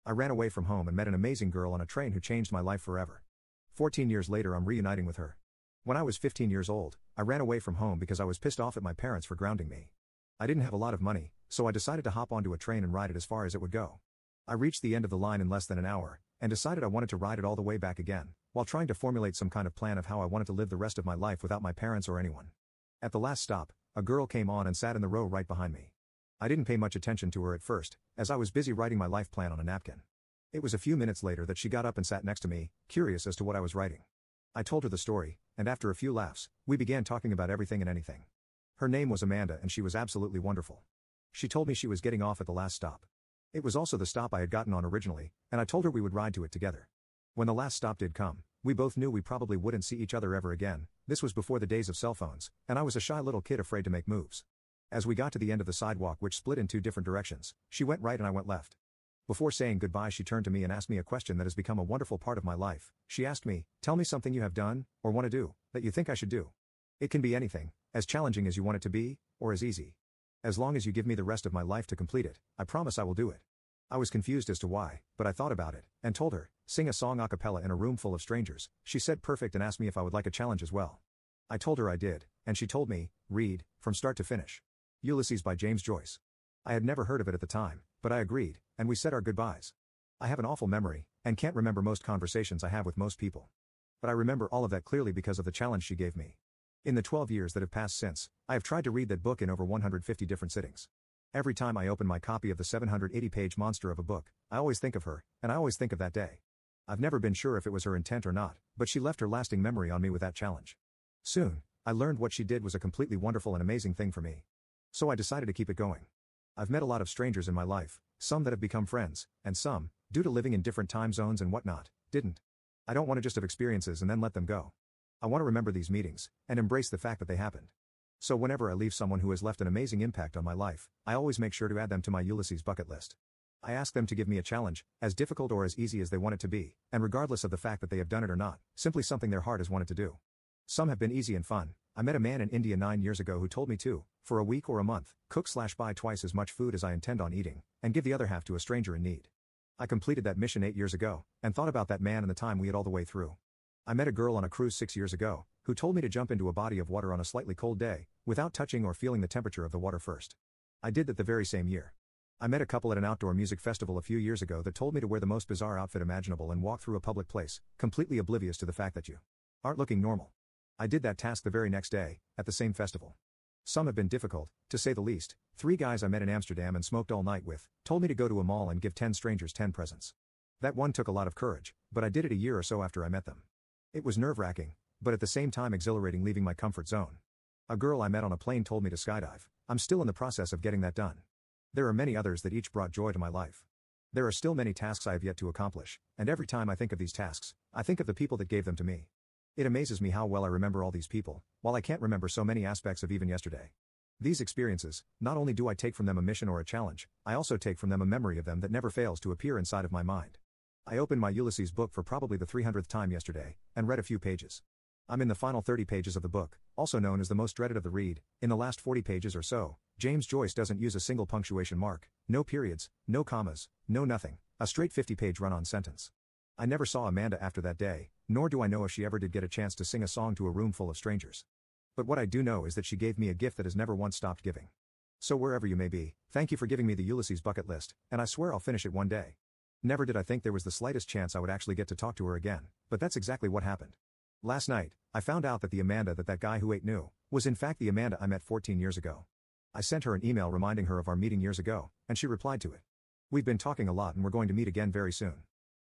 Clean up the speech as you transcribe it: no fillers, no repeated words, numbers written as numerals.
I ran away from home and met an amazing girl on a train who changed my life forever. 14 years later, I'm reuniting with her. When I was 15 years old, I ran away from home because I was pissed off at my parents for grounding me. I didn't have a lot of money, so I decided to hop onto a train and ride it as far as it would go. I reached the end of the line in less than an hour, and decided I wanted to ride it all the way back again, while trying to formulate some kind of plan of how I wanted to live the rest of my life without my parents or anyone. At the last stop, a girl came on and sat in the row right behind me. I didn't pay much attention to her at first, as I was busy writing my life plan on a napkin. It was a few minutes later that she got up and sat next to me, curious as to what I was writing. I told her the story, and after a few laughs, we began talking about everything and anything. Her name was Amanda and she was absolutely wonderful. She told me she was getting off at the last stop. It was also the stop I had gotten on originally, and I told her we would ride to it together. When the last stop did come, we both knew we probably wouldn't see each other ever again. This was before the days of cell phones, and I was a shy little kid afraid to make moves. As we got to the end of the sidewalk, which split in two different directions, she went right and I went left. Before saying goodbye, she turned to me and asked me a question that has become a wonderful part of my life. She asked me, "Tell me something you have done, or want to do, that you think I should do. It can be anything, as challenging as you want it to be, or as easy. As long as you give me the rest of my life to complete it, I promise I will do it." I was confused as to why, but I thought about it, and told her, "Sing a song a cappella in a room full of strangers." She said perfect and asked me if I would like a challenge as well. I told her I did, and she told me, "Read, from start to finish. Ulysses by James Joyce." I had never heard of it at the time, but I agreed, and we said our goodbyes. I have an awful memory, and can't remember most conversations I have with most people. But I remember all of that clearly because of the challenge she gave me. In the 12 years that have passed since, I have tried to read that book in over 150 different sittings. Every time I open my copy of the 780-page monster of a book, I always think of her, and I always think of that day. I've never been sure if it was her intent or not, but she left her lasting memory on me with that challenge. Soon, I learned what she did was a completely wonderful and amazing thing for me. So I decided to keep it going. I've met a lot of strangers in my life, some that have become friends, and some, due to living in different time zones and whatnot, didn't. I don't want to just have experiences and then let them go. I want to remember these meetings, and embrace the fact that they happened. So whenever I leave someone who has left an amazing impact on my life, I always make sure to add them to my Ulysses bucket list. I ask them to give me a challenge, as difficult or as easy as they want it to be, and regardless of the fact that they have done it or not, simply something their heart has wanted to do. Some have been easy and fun. I met a man in India 9 years ago who told me to, for a week or a month, cook/buy twice as much food as I intend on eating, and give the other half to a stranger in need. I completed that mission 8 years ago, and thought about that man and the time we had all the way through. I met a girl on a cruise 6 years ago, who told me to jump into a body of water on a slightly cold day, without touching or feeling the temperature of the water first. I did that the very same year. I met a couple at an outdoor music festival a few years ago that told me to wear the most bizarre outfit imaginable and walk through a public place, completely oblivious to the fact that you aren't looking normal. I did that task the very next day, at the same festival. Some have been difficult, to say the least. 3 guys I met in Amsterdam and smoked all night with, told me to go to a mall and give 10 strangers 10 presents. That one took a lot of courage, but I did it a year or so after I met them. It was nerve-wracking, but at the same time exhilarating, leaving my comfort zone. A girl I met on a plane told me to skydive. I'm still in the process of getting that done. There are many others that each brought joy to my life. There are still many tasks I have yet to accomplish, and every time I think of these tasks, I think of the people that gave them to me. It amazes me how well I remember all these people, while I can't remember so many aspects of even yesterday. These experiences, not only do I take from them a mission or a challenge, I also take from them a memory of them that never fails to appear inside of my mind. I opened my Ulysses book for probably the 300th time yesterday, and read a few pages. I'm in the final 30 pages of the book, also known as the most dreaded of the read. In the last 40 pages or so, James Joyce doesn't use a single punctuation mark, no periods, no commas, no nothing, a straight 50-page run-on sentence. I never saw Amanda after that day, nor do I know if she ever did get a chance to sing a song to a room full of strangers. But what I do know is that she gave me a gift that has never once stopped giving. So wherever you may be, thank you for giving me the Ulysses bucket list, and I swear I'll finish it one day. Never did I think there was the slightest chance I would actually get to talk to her again, but that's exactly what happened. Last night, I found out that the Amanda that guy who ate knew, was in fact the Amanda I met 14 years ago. I sent her an email reminding her of our meeting years ago, and she replied to it. We've been talking a lot and we're going to meet again very soon.